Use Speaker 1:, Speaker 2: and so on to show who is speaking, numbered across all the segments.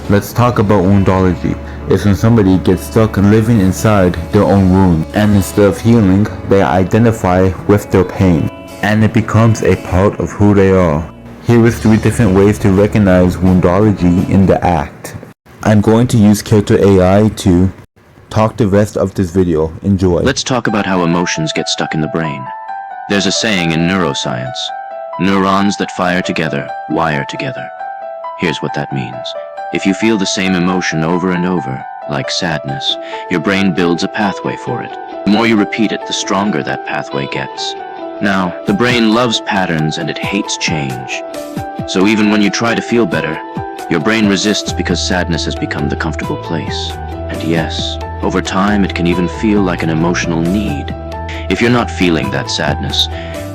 Speaker 1: Let's talk about woundology. It's when somebody gets stuck living inside their own wound, and instead of healing, they identify with their pain, and it becomes a part of who they are. Here is 3 different ways to recognize woundology in the act. I'm going to use character AI to talk the rest of this video. Enjoy.
Speaker 2: Let's talk about how emotions get stuck in the brain. There's a saying in neuroscience: neurons that fire together, wire together. Here's what that means. If you feel the same emotion over and over, like sadness, your brain builds a pathway for it. The more you repeat it, the stronger that pathway gets. Now, the brain loves patterns and it hates change. So even when you try to feel better, your brain resists because sadness has become the comfortable place. And yes, over time it can even feel like an emotional need. If you're not feeling that sadness,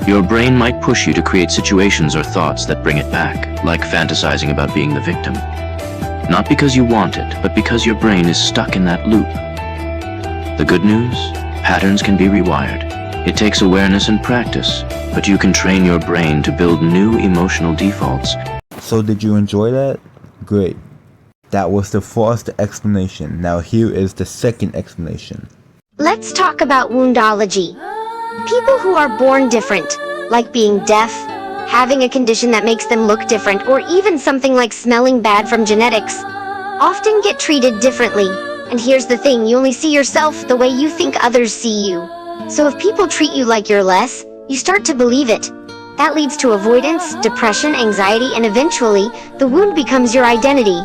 Speaker 2: your brain might push you to create situations or thoughts that bring it back, like fantasizing about being the victim. Not because you want it, but because your brain is stuck in that loop. The good news? Patterns can be rewired. It takes awareness and practice, but you can train your brain to build new emotional defaults.
Speaker 1: So did you enjoy that? Great. That was the first explanation. Now here is the second explanation.
Speaker 3: Let's talk about woundology. People who are born different, like being deaf, having a condition that makes them look different, or even something like smelling bad from genetics, often get treated differently. And here's the thing, you only see yourself the way you think others see you. So if people treat you like you're less, you start to believe it. That leads to avoidance, depression, anxiety, and eventually, the wound becomes your identity.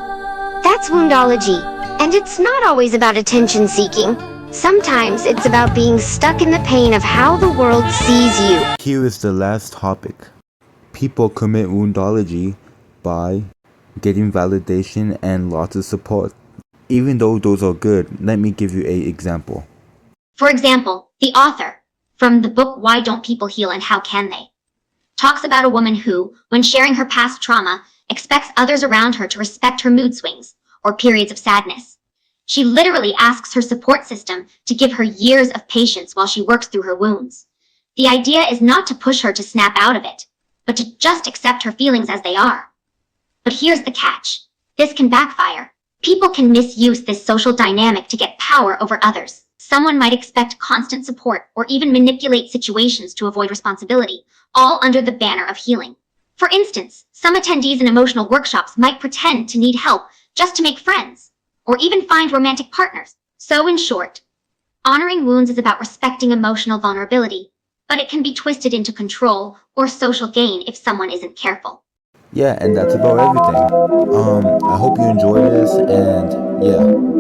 Speaker 3: That's woundology. And it's not always about attention seeking. Sometimes it's about being stuck in the pain of how the world sees you.
Speaker 1: Here is the last topic. People commit woundology by getting validation and lots of support. Even though those are good, let me give you an example.
Speaker 4: For example, the author, from the book Why Don't People Heal and How Can They?, talks about a woman who, when sharing her past trauma, expects others around her to respect her mood swings or periods of sadness. She literally asks her support system to give her years of patience while she works through her wounds. The idea is not to push her to snap out of it, but to just accept her feelings as they are. But here's the catch. This can backfire. People can misuse this social dynamic to get power over others. Someone might expect constant support or even manipulate situations to avoid responsibility, all under the banner of healing. For instance, some attendees in emotional workshops might pretend to need help just to make friends, or even find romantic partners. So in short, honoring wounds is about respecting emotional vulnerability, but it can be twisted into control or social gain if someone isn't careful.
Speaker 1: Yeah, and that's about everything. I hope you enjoy this, and yeah.